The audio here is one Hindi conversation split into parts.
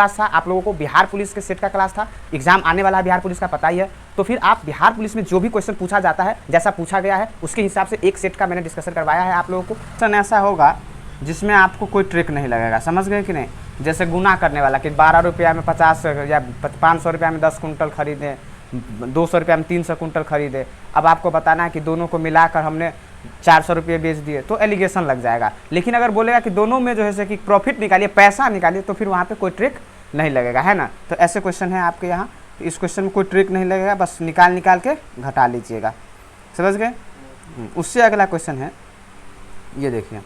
क्लास था, आप लोगों को बिहार पुलिस के सेट का क्लास था, एग्जाम आने वाला है बिहार पुलिस का, पता ही है। तो फिर आप बिहार पुलिस में जो भी क्वेश्चन पूछा जाता है, जैसा पूछा गया है उसके हिसाब से एक सेट का मैंने डिस्कशन करवाया है आप लोगों को। क्वेश्चन ऐसा होगा जिसमें आपको कोई ट्रिक नहीं लगेगा, समझ गए कि नहीं। जैसे गुना करने वाला कि 12 रुपया में 50 या 500 रुपया में 10 कुंटल खरीदें, 200 रुपया में 300 कुंटल खरीदे। अब आपको बताना है कि दोनों को मिलाकर हमने 400 रुपये बेच दिए, तो एलिगेशन लग जाएगा। लेकिन अगर बोलेगा कि दोनों में जो है कि प्रॉफिट निकालिए, पैसा निकालिए, तो फिर वहाँ पे कोई ट्रिक नहीं लगेगा, है ना। तो ऐसे क्वेश्चन है आपके यहाँ, तो इस क्वेश्चन में कोई ट्रिक नहीं लगेगा, बस निकाल के घटा लीजिएगा, समझ गए। उससे अगला क्वेश्चन है, ये देखिए,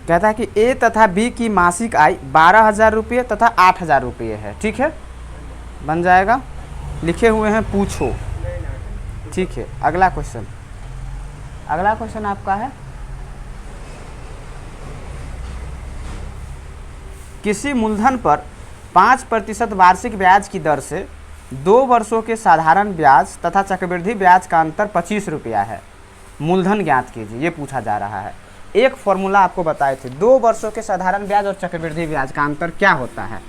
कहता है कि ए तथा बी की मासिक आय 12,000 रुपये तथा 8,000 रुपये है, ठीक है, बन जाएगा। लिखे हुए हैं पूछो, ठीक है। अगला क्वेश्चन आपका है, किसी मूलधन पर 5% वार्षिक ब्याज की दर से 2 वर्षों के साधारण ब्याज तथा चक्रवृद्धि ब्याज का अंतर 25 रुपया है, मूलधन ज्ञात कीजिए, ये पूछा जा रहा है। एक फॉर्मूला आपको बताए थे, 2 वर्षों के साधारण ब्याज और चक्रवृद्धि ब्याज का अंतर क्या होता है।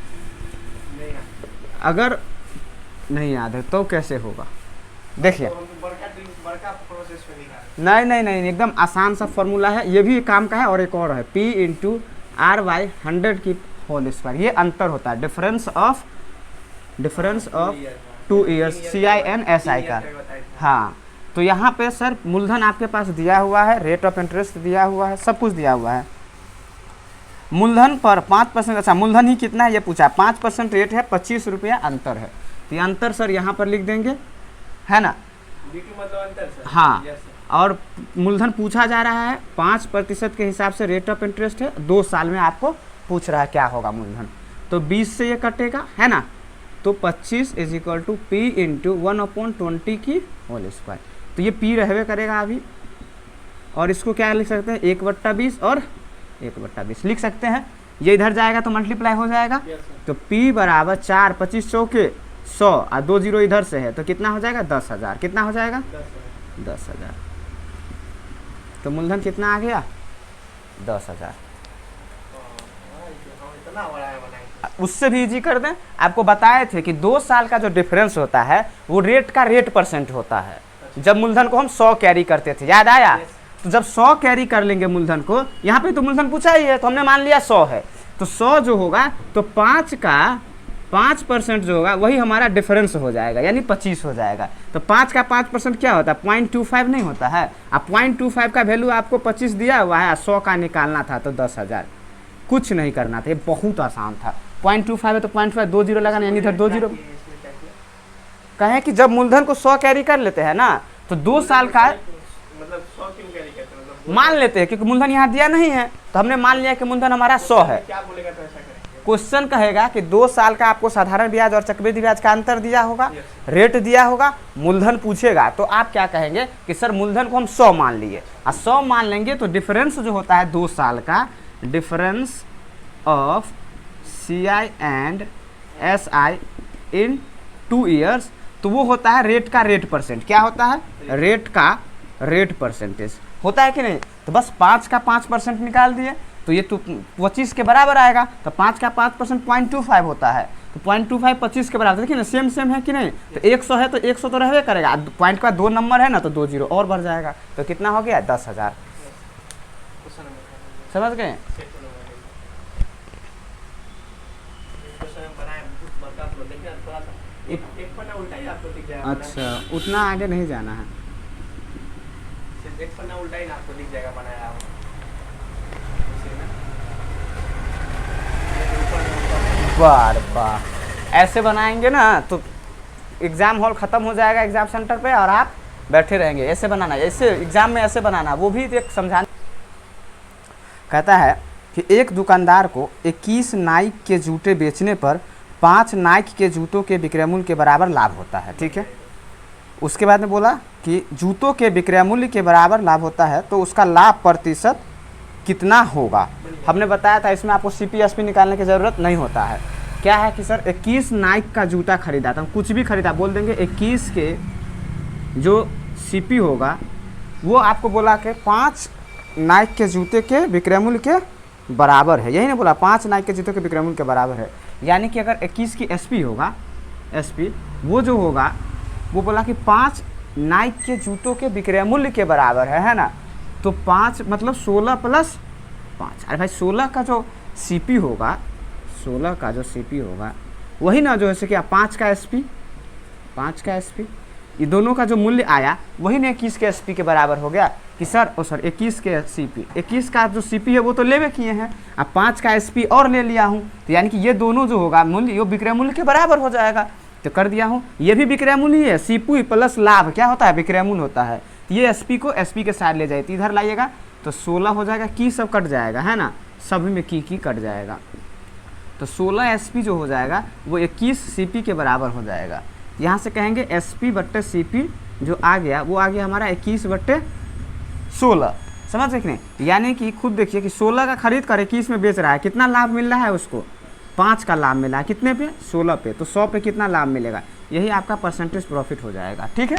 अगर नहीं याद है तो कैसे होगा, देखिए। नहीं, एकदम आसान सा फॉर्मूला है, ये भी काम का है और एक और है, P इंटू आर बाई 100 की होल स्क्वायर। ये अंतर होता है, डिफरेंस ऑफ 2 ईयर्स, CINSI का। हाँ, तो यहाँ पे सर मूलधन आपके पास दिया हुआ है, रेट ऑफ इंटरेस्ट दिया हुआ है, सब कुछ दिया हुआ है। मूलधन पर 5%, अच्छा मूलधन ही कितना है ये पूछा, 5% रेट है, 25 रुपया अंतर है। तो ये अंतर सर यहाँ पर लिख देंगे, है ना। मतलब अंतर सर। हाँ, और मूलधन पूछा जा रहा है 5% के हिसाब से रेट ऑफ इंटरेस्ट है, 2 साल में आपको पूछ रहा है क्या होगा मूलधन। तो 20 से ये कटेगा, है ना, तो 25 = P इंटू 1/20 की होल स्क्वायर। तो ये P रहवे करेगा अभी, और इसको क्या लिख सकते हैं, 1/20 और 1/20 लिख सकते हैं। ये इधर जाएगा तो मल्टीप्लाई हो जाएगा, तो P बराबर 4, 25 चौके 100 और 2 जीरो इधर से है, तो कितना हो जाएगा, 10,000। कितना हो जाएगा, 10,000। तो मूलधन कितना आ गया, 10,000। उससे भी इजी कर दें, आपको बताए थे कि 2 साल का जो डिफरेंस होता है वो रेट का रेट % होता है। जब मूलधन को हम 100 कैरी करते थे, याद आया। तो जब 100 कैरी कर लेंगे मूलधन को, यहाँ पे तो मूलधन पूछा ही है, तो हमने मान लिया 100 है, तो 100 जो होगा तो 5 का 5% जो होगा वही हमारा डिफरेंस हो जाएगा, यानी 25 हो जाएगा। तो 5 का 5% क्या होता है, 0.25 नहीं होता है। अब 0.25 का वैल्यू आपको 25 दिया हुआ है, 100 का निकालना था तो 10,000। कुछ नहीं करना था, ये बहुत आसान था। 0.25 है तो 0.5 2 जीरो लगाना, यानी इधर 2 जीरो। कहें कि जब मूलधन को 100 कैरी कर लेते हैं ना, तो 2 साल का मतलब 100 क्यों कैरी करते हैं, मतलब मान लेते हैं, क्योंकि मूलधन यहाँ दिया नहीं है, तो हमने मान लिया कि मूलधन हमारा 100 है। क्या बोलेगा तो ऐसा करेंगे। क्वेश्चन कहेगा कि 2 साल का आपको साधारण ब्याज और चक्रवृद्धि ब्याज का अंतर दिया होगा, रेट दिया होगा, मूलधन पूछेगा, तो आप क्या कहेंगे कि सर मूलधन को हम 100 मान लिए, और 100 मान लेंगे तो डिफरेंस जो होता है 2 साल का, difference of CINSI in 2 years, तो वो होता है रेट का रेट %। क्या होता है, रेट का रेट % होता है कि नहीं। तो बस 5 का 5% निकाल दिए, तो ये तो 25 के बराबर आएगा। तो 5 का 5% 0.25 होता है, तो 0.25 25 के बराबर। देखिए ना, सेम है कि नहीं। तो 100 है तो 100 तो रहवे करेगा, पॉइंट का 2 नंबर है ना, तो 2 जीरो और बढ़ जाएगा। तो कितना हो गया, 10,000। समझ गए। अच्छा, उतना आगे नहीं जाना है, एक पन्ना उल्टा ही ना आपको दिख जाएगा बनाया हुआ। बार ऐसे बनाएंगे ना तो एग्ज़ाम हॉल ख़त्म हो जाएगा एग्ज़ाम सेंटर पे, और आप बैठे रहेंगे। ऐसे बनाना, ऐसे एग्ज़ाम में ऐसे बनाना, वो भी एक समझाने। कहता है कि एक दुकानदार को 21 नाइक के जूते बेचने पर 5 नाइक के जूतों के विक्रय मूल्य के बराबर लाभ होता है, ठीक है। उसके बाद में बोला कि जूतों के विक्रय मूल्य के बराबर लाभ होता है, तो उसका लाभ % कितना होगा। हमने बताया था इसमें आपको CP/SP निकालने की ज़रूरत नहीं होता है। क्या है कि सर 21 नाइक का जूता खरीदा था, कुछ भी खरीदा, बोल देंगे 21 के जो CP होगा वो आपको बोला कि 5 नाइक के जूते के विक्रय मूल्य के बराबर है, यही ना बोला 5 नाइक के जूते के विक्रय मूल्य के बराबर है। यानी कि अगर 21 की एसपी होगा, एसपी वो जो होगा वो बोला कि 5 नाइक के जूतों के विक्रय मूल्य के बराबर है ना। तो 5 मतलब 16 प्लस 5, अरे भाई 16 का जो सीपी होगा, 16 का जो सीपी होगा वही ना जो जैसे कि 5 का एसपी, 5 का एसपी, ये दोनों का जो मूल्य आया वही ना 21 के एसपी के बराबर हो गया कि सर 21 के सीपी, 21 का जो सीपी है वो तो लेवे किए हैं, अब 5 का एसपी और ले लिया हूँ, तो यानी कि ये दोनों जो होगा मूल्य ये विक्रय मूल्य के बराबर हो जाएगा। तो कर दिया हूँ, ये भी विक्रय मूल्य ही है, सीपी प्लस लाभ क्या होता है, विक्रय मूल्य होता है। तो ये एसपी को एसपी के साथ ले जाए, तो इधर लाइएगा तो 16 हो जाएगा, की सब कट जाएगा है ना, सभी में की कट जाएगा। तो 16 एसपी जो हो जाएगा वो 21 सीपी के बराबर हो जाएगा। यहाँ से कहेंगे एसपी बट्टे सीपी जो आ गया वो आ गया हमारा 21/16, समझ रहे कि नहीं। यानी कि खुद देखिए कि 16 का खरीद कर 21 में बेच रहा है, कितना लाभ मिल रहा है उसको, 5 का लाभ मिला है, कितने पे 16 पे, तो 100 पे कितना लाभ मिलेगा, यही आपका परसेंटेज प्रॉफिट हो जाएगा। ठीक है,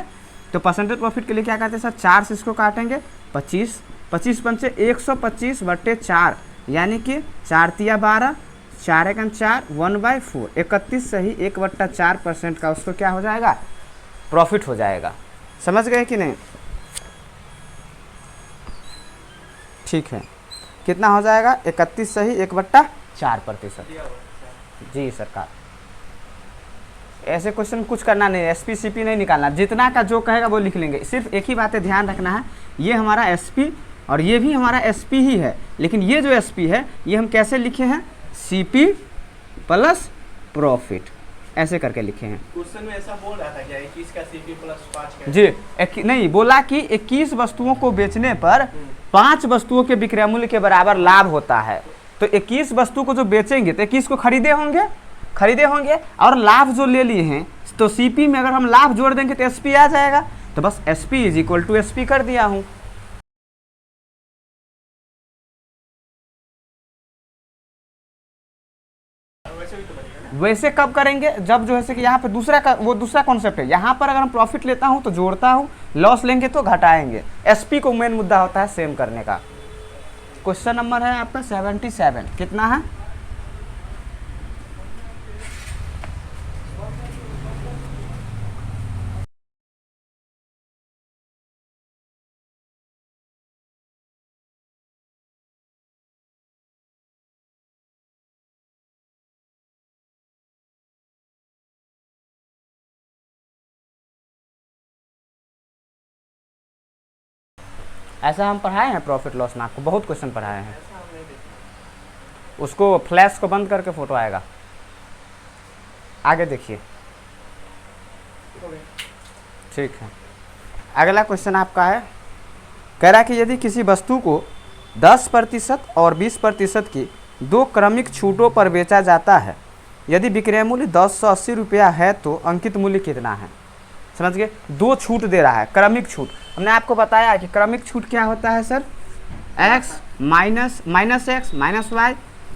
तो परसेंटेज प्रॉफिट के लिए क्या करते हैं सर, 4 से इसको काटेंगे 25, 25 पंचे 125/4, यानी कि 4 तिया 12, 4 एकम 4, 1/4, 31 सही 1/4% का उसको क्या हो जाएगा, प्रॉफिट हो जाएगा। समझ गए कि नहीं, ठीक है, कितना हो जाएगा 31 सही 1/4%। जी सरकार, ऐसे क्वेश्चन कुछ करना नहीं, एसपी सीपी नहीं निकालना, जितना का जो कहेगा वो लिख लेंगे। सिर्फ एक ही बात है ध्यान रखना है, ये हमारा एसपी और ये भी हमारा एसपी ही है, लेकिन ये जो एसपी है ये हम कैसे लिखे हैं, सीपी प्लस प्रॉफिट, ऐसे करके लिखे हैं। क्वेश्चन में ऐसा बोल रहा था क्या 21 का सीपी प्लस 5 का? जी नहीं बोला कि 21 वस्तुओं को बेचने पर 5 वस्तुओं के विक्रय मूल्य के बराबर लाभ होता है। तो 21 वस्तु को जो बेचेंगे तो 21 को खरीदे होंगे और लाभ जो ले लिए हैं, तो सीपी में अगर हम लाभ जोड़ देंगे तो एसपी आ जाएगा। तो बस SP is equal to SP कर दिया हूँ। वैसे कब करेंगे, जब जो है कि यहाँ पे दूसरा कॉन्सेप्ट है, यहाँ पर अगर हम प्रॉफिट लेता हूँ तो जोड़ता हूँ, लॉस लेंगे तो घटाएंगे। एसपी को मेन मुद्दा होता है सेम करने का। क्वेश्चन नंबर है आपका 77, कितना है, ऐसा हम पढ़ाए हैं प्रॉफिट लॉस में, आपको बहुत क्वेश्चन पढ़ाए हैं। उसको फ्लैश को बंद करके फोटो आएगा, आगे देखिए। ठीक है, अगला क्वेश्चन आपका है, कह रहा है कि यदि किसी वस्तु को 10% और 20% की 2 क्रमिक छूटों पर बेचा जाता है, यदि विक्रय मूल्य 1080 रुपया है तो अंकित मूल्य कितना है। समझ गए, 2 छूट दे रहा है, क्रमिक छूट। हमने आपको बताया कि क्रमिक छूट क्या होता है sir, x minus x minus y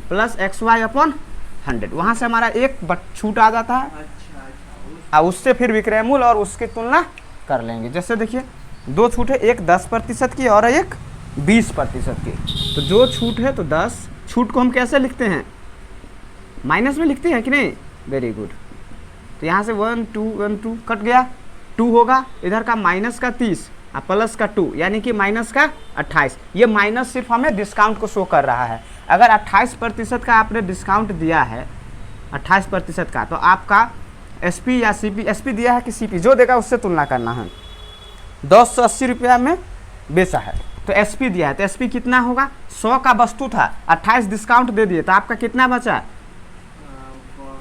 plus XY/100, वहाँ से हमारा एक छूट आ जाता है। अच्छा, उससे फिर विक्रय मूल्य और उसकी तुलना कर लेंगे। जैसे देखिए 2 छूट है, एक 10% की और एक 20% की। तो जो छूट है तो 10 छूट को हम कैसे लिखते हैं, माइनस में लिखते हैं कि नहीं, वेरी गुड। तो यहाँ से 1 2 कट गया, 2 होगा, इधर का माइनस का 30 और प्लस का 2 यानी कि माइनस का 28। ये माइनस सिर्फ हमें डिस्काउंट को शो कर रहा है। अगर 28% का आपने डिस्काउंट दिया है, 28% का, तो आपका एसपी या सीपी, एसपी दिया है कि सीपी, जो देगा उससे तुलना करना है। 1080 रुपया में बेचा है तो एसपी दिया है, तो एसपी कितना होगा, 100 का वस्तु था, 28 डिस्काउंट दे दिए तो आपका कितना बचा,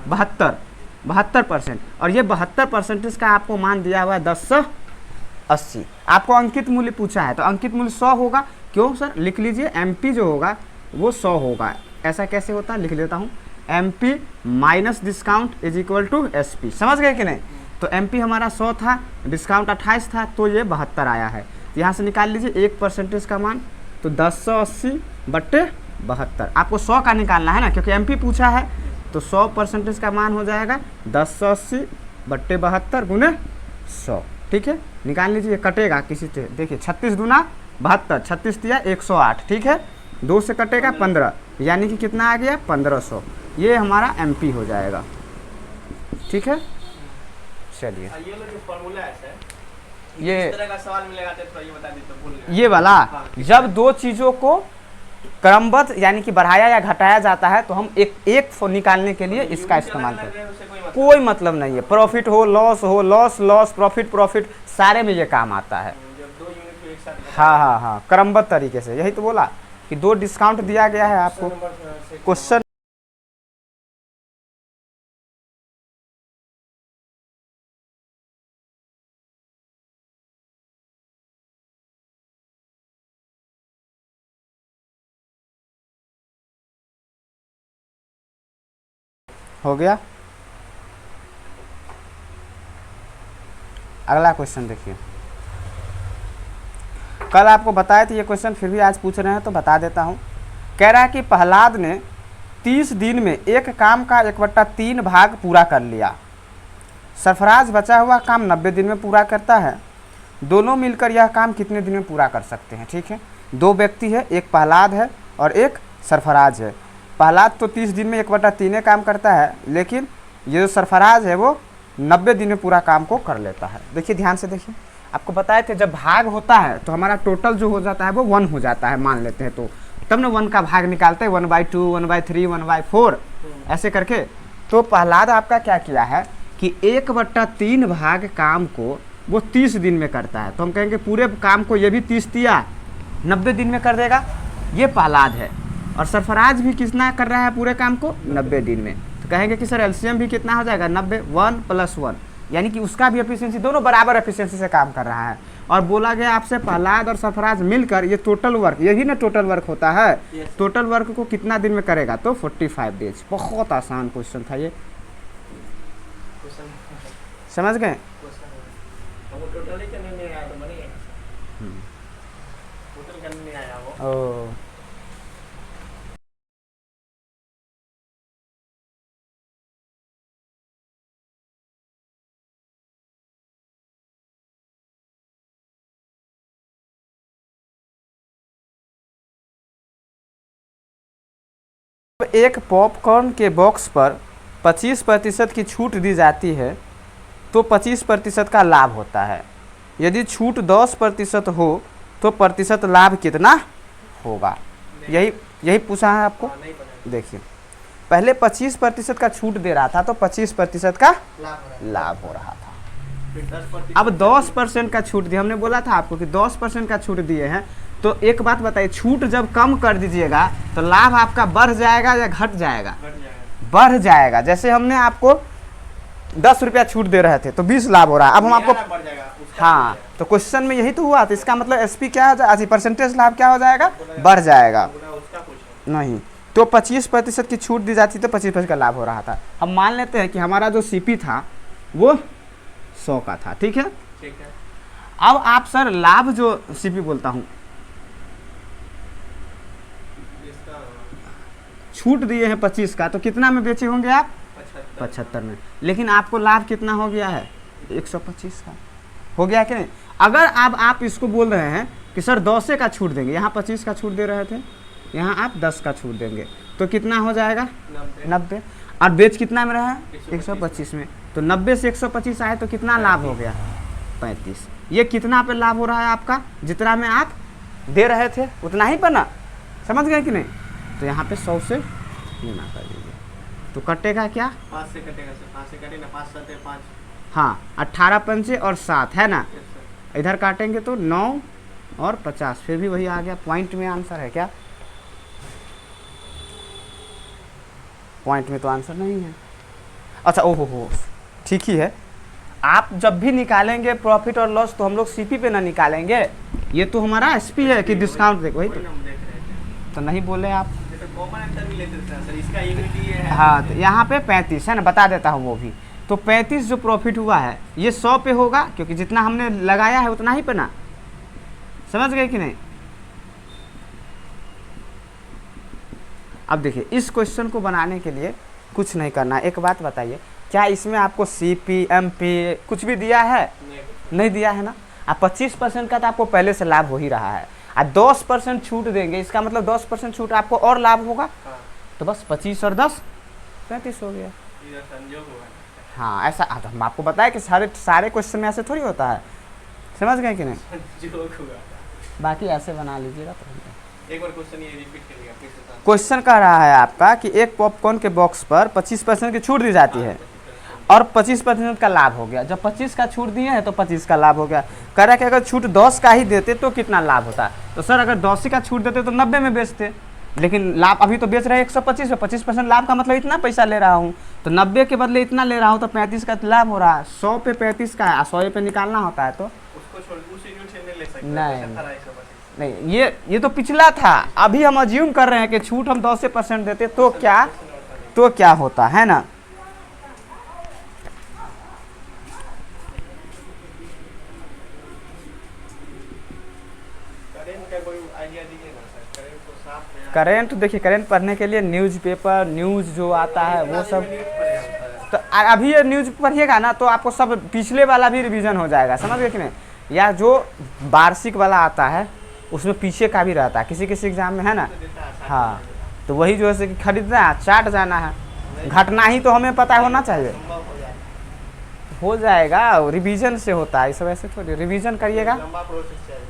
72%। और ये 72% का आपको मान दिया हुआ है 1080। आपको अंकित मूल्य पूछा है तो अंकित मूल्य 100 होगा। क्यों सर, लिख लीजिए, एमपी जो होगा वो 100 होगा। ऐसा कैसे होता है, लिख लेता हूँ, MP minus discount is equal to SP. समझ गए कि नहीं। तो एमपी हमारा 100 था, डिस्काउंट 28 था, तो ये 72 आया है। तो यहाँ से निकाल लीजिए 1% का मान, तो 1080/72। आपको 100 का निकालना है ना, क्योंकि एमपी पूछा है, तो 100% का मान हो जाएगा 1080/72 × 100। ठीक है, निकाल लीजिए, कटेगा किसी से। देखिए 36 दूना 72, 36 दिया 108, ठीक है। 2 से कटेगा 15, यानी कि कितना आ गया 1500। ये हमारा MP हो जाएगा, ठीक है। चलिए ये लो जो फॉर्मूला है सर, ये इस तरह का सवाल मिलेगा तो थोड़ा ये बता दी तो भूल गए। ये वाला हाँ, जब दो चीज़ों को क्रमबद्ध यानी कि बढ़ाया या घटाया जाता है तो हम एक निकालने के लिए इसका इस्तेमाल करते हैं। उससे कोई मतलब कोई मतलब नहीं है, प्रॉफिट हो लॉस लॉस प्रॉफिट सारे में ये काम आता है। नहीं। जब 2 यूनिट को एक साथ हाँ, क्रमबद्ध तरीके से। यही तो बोला कि 2 डिस्काउंट दिया गया है आपको। क्वेश्चन हो गया। अगला क्वेश्चन देखिए, कल आपको बताए थे ये क्वेश्चन, फिर भी आज पूछ रहे हैं तो बता देता हूँ। कह रहा है कि प्रहलाद ने 30 दिन में एक काम का 1/3 भाग पूरा कर लिया। सरफराज बचा हुआ काम 90 दिन में पूरा करता है। दोनों मिलकर यह काम कितने दिन में पूरा कर सकते हैं? ठीक है, 2 व्यक्ति है, एक प्रहलाद है और एक सरफराज है। प्रहलाद तो 30 दिन में 1/3 काम करता है, लेकिन ये जो सरफराज है वो 90 दिन में पूरा काम को कर लेता है। देखिए ध्यान से देखिए, आपको बताए थे जब भाग होता है तो हमारा टोटल जो हो जाता है वो 1 हो जाता है, मान लेते हैं तो तब ना 1 का भाग निकालते हैं, 1/2, 1/3, 1/4 ऐसे करके। तो प्रहलाद आपका क्या किया है कि 1/3 भाग काम को वो 30 दिन में करता है। तो हम कहेंगे पूरे काम को ये भी 30 दिया 90 दिन में कर देगा, ये प्रहलाद है। और सरफराज भी कितना कर रहा है पूरे काम को 90 दिन में। तो कहेंगे कि सर एलसीएम भी कितना हो जाएगा 90, 1 + 1, यानी कि उसका भी एफिशिएंसी, दोनों बराबर एफिशिएंसी से काम कर रहा है। और बोला गया आपसे प्रहलाद और सरफराज मिलकर ये टोटल वर्क, यही ना टोटल वर्क होता है, टोटल वर्क को कितना दिन में करेगा? तो 45 डेज। बहुत आसान क्वेश्चन था ये, समझ गए? वो टोटल ही करने नहीं आया तो बनेगा, टोटल करने नहीं आया वो। ओ एक पॉपकॉर्न के बॉक्स पर 25% की छूट दी जाती है तो 25% का लाभ होता है। यदि छूट 10% हो तो प्रतिशत लाभ कितना होगा? यही पूछा है आपको। नहीं पता, देखिए पहले 25% का छूट दे रहा था तो 25% का लाभ हो रहा था। फिर 10%। अब 10% का छूट दिया, हमने बोला था आपको कि 10% का छूट दिए हैं। तो एक बात बताइए, छूट जब कम कर दीजिएगा तो लाभ आपका बढ़ जाएगा या घट जाएगा? बढ़ जाएगा। बढ़ जाएगा। जैसे हमने आपको 10 रुपया छूट दे रहे थे तो 20 लाभ हो रहा है, अब हम आपको मेरा बढ़ जाएगा, उसका हाँ, तो क्वेश्चन में यही तो हुआ। तो इसका मतलब एसपी क्या हो जाएगा, परसेंटेज लाभ क्या हो जाएगा? बढ़ जाएगा। पूरा उसका पूछो। नहीं, तो 25% की छूट दी जाती तो 25% का लाभ हो रहा था। हम मान लेते हैं कि हमारा जो सीपी था वो 100 का था, ठीक है। ठीक है, अब आप सर लाभ जो सीपी बोलता हूँ, इसका छूट दिए हैं 25 का, तो कितना में बेचे होंगे आप? 75 में। लेकिन आपको लाभ कितना हो गया है? 125 का हो गया कि नहीं? अगर अब आप इसको बोल रहे हैं कि सर 10 का छूट देंगे, यहाँ 25 का छूट दे रहे थे, यहाँ आप 10 का छूट देंगे, तो कितना हो जाएगा? 90। और बेच कितना में रहा है? 125 में। तो 90 से 125 आए तो कितना लाभ हो गया? 35। ये कितना पे लाभ हो रहा है आपका? जितना में आप दे रहे थे उतना ही पर ना, समझ गए कि नहीं? तो यहाँ पे 100 से गुना कर दीजिए तो कटेगा क्या? 5 से कटेगा सर, 5 से कटे ना, 5 7 5। हाँ, 18 पंचे और 7 है ना, यस सर। इधर काटेंगे तो 9 और 50, फिर भी वही आ गया। पॉइंट में आंसर है क्या? पॉइंट में तो आंसर नहीं है। अच्छा, ओहो हो, ठीक ही है। आप जब भी निकालेंगे प्रॉफिट और लॉस तो हम लोग सीपी पे ना निकालेंगे, ये तो हमारा एसपी है कि डिस्काउंट देखो, वही वही तो, हम देख रहे थे। तो नहीं बोले आप। जैसे कॉमन आंसर भी लेते थे सर, इसका यूनिटी ये है। हाँ, तो यहाँ पे 35 है ना, बता देता हूँ वो भी। तो 35 जो प्रॉफिट हुआ है ये 100 पे होगा, क्योंकि जितना हमने लगाया है उतना ही पे ना, समझ गए कि नहीं? अब देखिए इस क्वेश्चन को बनाने के लिए कुछ नहीं करना। एक बात बताइए, क्या इसमें आपको सीपी एमपी कुछ भी दिया है? नहीं, नहीं दिया है ना। अब 25% का तो आपको पहले से लाभ हो ही रहा है, और 10% छूट देंगे, इसका मतलब 10% छूट आपको और लाभ होगा। हाँ, तो बस 25 और 10 35 हो गया। इधर संजोग हुआ है। हाँ ऐसा, तो हम आपको बताया कि सारे क्वेश्चन में ऐसे थोड़ी होता है, समझ गए कि नहीं। संजोग हुआ था। बाकी ऐसे बना लीजिएगा तो। एक बार क्वेश्चन ये रिपीट करिएगा फिर से। क्वेश्चन कह रहा है आपका कि एक पॉपकॉर्न के बॉक्स पर 25% की छूट दी जाती है और 25% का लाभ हो गया। जब 25 का छूट दिए हैं तो 25 का लाभ हो गया। कह रहा है कि अगर छूट 10 का ही देते तो कितना लाभ होता। तो सर अगर 10 का छूट देते तो 90 में बेचते, लेकिन लाभ अभी तो बेच रहे हैं 125 में, 25% लाभ का मतलब इतना पैसा ले रहा हूँ, तो 90 के बदले इतना ले रहा हूँ, तो 35 का लाभ हो रहा है। 100 पे 35 का है, 100 पे निकालना होता है तो उसको छोड़ उसी यूनिट से नहीं ले सकते। नहीं। पैसा था 125। नहीं, ये तो पिछला था। अभी हम अज्यूम कर रहे हैं कि छूट हम 10% देते तो क्या होता है ना। करेंट का कोई आइडिया दीजिए ना सर, करेंट को साफ में। करेंट देखिए, करेंट पढ़ने के लिए न्यूज़पेपर न्यूज़ जो आता है वो सब, तो अभी ये न्यूज़ पढ़िएगा ना तो आपको सब पिछले वाला भी रिवीजन हो जाएगा, समझ गए कि नहीं। या जो वार्षिक वाला आता है उसमें पीछे का भी रहता है किसी एग्जाम में, है ना। हाँ, तो वही जो है कि खरीदना है, चाट जाना है, घटना ही तो हमें पता होना चाहिए। हो जाएगा, रिवीजन से होता है, सब ऐसे थोड़ी। रिवीजन करिएगा। लंबा प्रोसेस चाहिए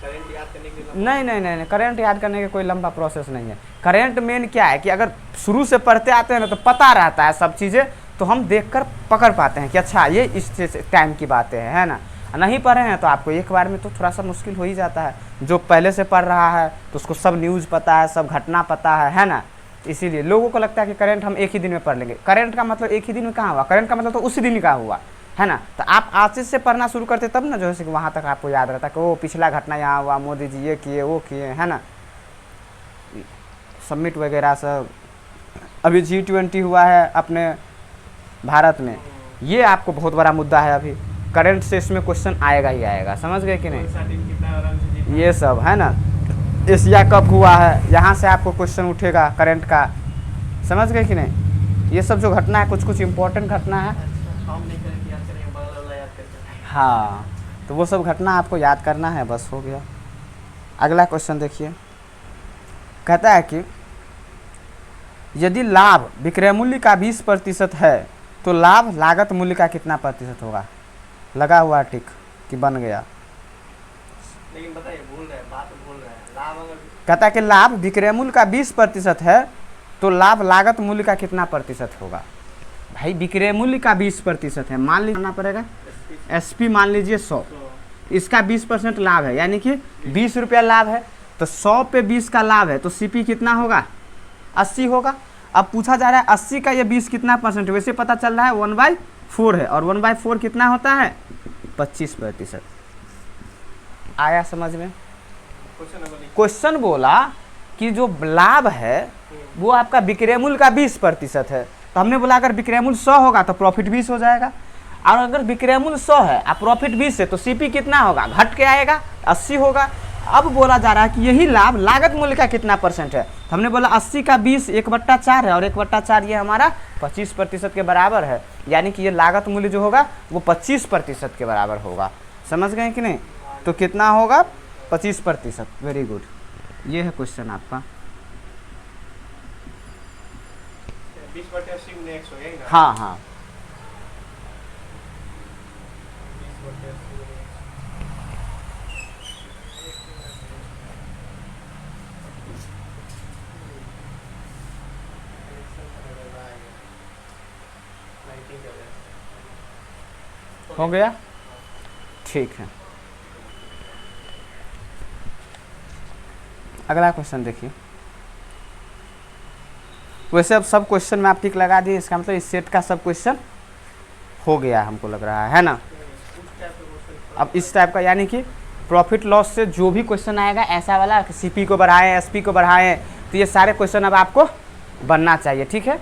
करंट याद करने के लिए। नहीं, करंट याद करने का कोई लंबा प्रोसेस नहीं है। करंट मेन क्या है कि अगर शुरू से पढ़ते आते हैं ना तो पता रहता है सब चीज़ें, तो हम देखकर पकड़ पाते हैं कि अच्छा ये इस टाइम की बातें हैं, है ना। नहीं पढ़े हैं तो आपको एक बार में तो थोड़ा सा मुश्किल हो ही जाता है। जो पहले से पढ़ रहा है तो उसको सब न्यूज़ पता है, सब घटना पता है ना। इसीलिए लोगों को लगता है कि करंट हम एक ही दिन में पढ़ लेंगे। करंट का मतलब एक ही दिन में कहाँ हुआ, करंट का मतलब तो उसी दिन का हुआ, है ना। तो आप आज से पढ़ना शुरू करते तब ना जो है कि वहाँ तक आपको याद रहता है कि वो पिछला घटना यहाँ हुआ, मोदी जी ये किए वो किए, है ना। समिट वगैरह सब, अभी G20 हुआ है अपने भारत में, ये आपको बहुत बड़ा मुद्दा है। अभी करंट से इसमें क्वेश्चन आएगा ही आएगा, समझ गए कि नहीं। ये सब है ना, एशिया कप हुआ है, यहाँ से आपको क्वेश्चन उठेगा करंट का, समझ गए कि नहीं। ये सब जो घटना है कुछ इम्पोर्टेंट घटना है, हाँ, तो वो सब घटना आपको याद करना है, बस हो गया। अगला क्वेश्चन देखिए, कहता है कि यदि लाभ विक्रय मूल्य का 20% है तो लाभ लागत मूल्य का कितना प्रतिशत होगा। लगा हुआ टिक कि बन गया, लेकिन बताइए भूल रहे हैं, बात भूल रहे हैं। लाभ अगर कहता है कि लाभ विक्रय मूल्य का 20% है तो लाभ लागत मूल्य का कितना प्रतिशत होगा। भाई विक्रय मूल्य का 20% है, मान लीजिए पड़ेगा SP मान लीजिए 100, इसका 20% लाभ है, यानी कि 20 रुपया लाभ है, तो 100 पे 20 का लाभ है, तो CP कितना होगा 80 होगा। अब पूछा जा रहा है 80 का ये 20 कितना परसेंट है, वैसे पता चल रहा है 1/4 है, और 1/4 कितना होता है 25%। आया समझ में। क्वेश्चन बोला कि जो लाभ है वो आपका विक्रय मूल्य का 20% है, तो हमने बोला अगर विक्रय मूल्य 100 होगा तो प्रॉफिट 20 हो जाएगा, और अगर विक्रय मूल्य 100 है और प्रॉफिट 20 है तो CP कितना होगा, घट के आएगा 80 होगा। अब बोला जा रहा है कि यही लाभ लागत मूल्य का कितना परसेंट है, तो हमने बोला 80 का 20 1/4 है, और 1/4 ये हमारा 25% के बराबर है, यानी कि ये लागत मूल्य जो होगा वो 25% के बराबर होगा। समझ गए कि नहीं। तो कितना होगा 25%। वेरी गुड, ये है क्वेश्चन आपका। 20/80 गुने 100 यही ना। हाँ हाँ, 20 हो गया, ठीक है। अगला क्वेश्चन देखिए। वैसे अब सब क्वेश्चन में आप टिक लगा दिए, इसका मतलब इस सेट का सब क्वेश्चन हो गया हमको लग रहा है ना। अब इस टाइप का यानी कि प्रॉफिट लॉस से जो भी क्वेश्चन आएगा ऐसा वाला, CP को बढ़ाएं SP को बढ़ाएं, तो ये सारे क्वेश्चन अब आपको बनना चाहिए, ठीक है।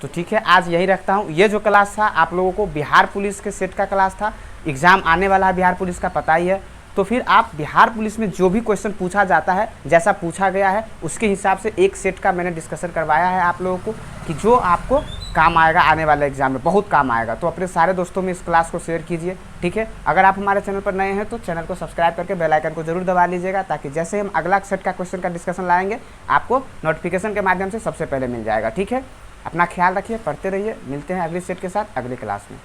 तो ठीक है, आज यही रखता हूँ। ये जो क्लास था आप लोगों को बिहार पुलिस के सेट का क्लास था, एग्ज़ाम आने वाला है बिहार पुलिस का, पता ही है। तो फिर आप बिहार पुलिस में जो भी क्वेश्चन पूछा जाता है, जैसा पूछा गया है उसके हिसाब से एक सेट का मैंने डिस्कशन करवाया है आप लोगों को, कि जो आपको काम आएगा, आने वाले एग्जाम में बहुत काम आएगा। तो अपने सारे दोस्तों में इस क्लास को शेयर कीजिए, ठीक है। अगर आप हमारे चैनल पर नए हैं तो चैनल को सब्सक्राइब करके बेल आइकन को जरूर दबा लीजिएगा, ताकि जैसे हम अगला सेट का क्वेश्चन का डिस्कशन लाएंगे आपको नोटिफिकेशन के माध्यम से सबसे पहले मिल जाएगा, ठीक है। अपना ख्याल रखिए, पढ़ते रहिए, मिलते हैं अगली सेट के साथ अगली क्लास में।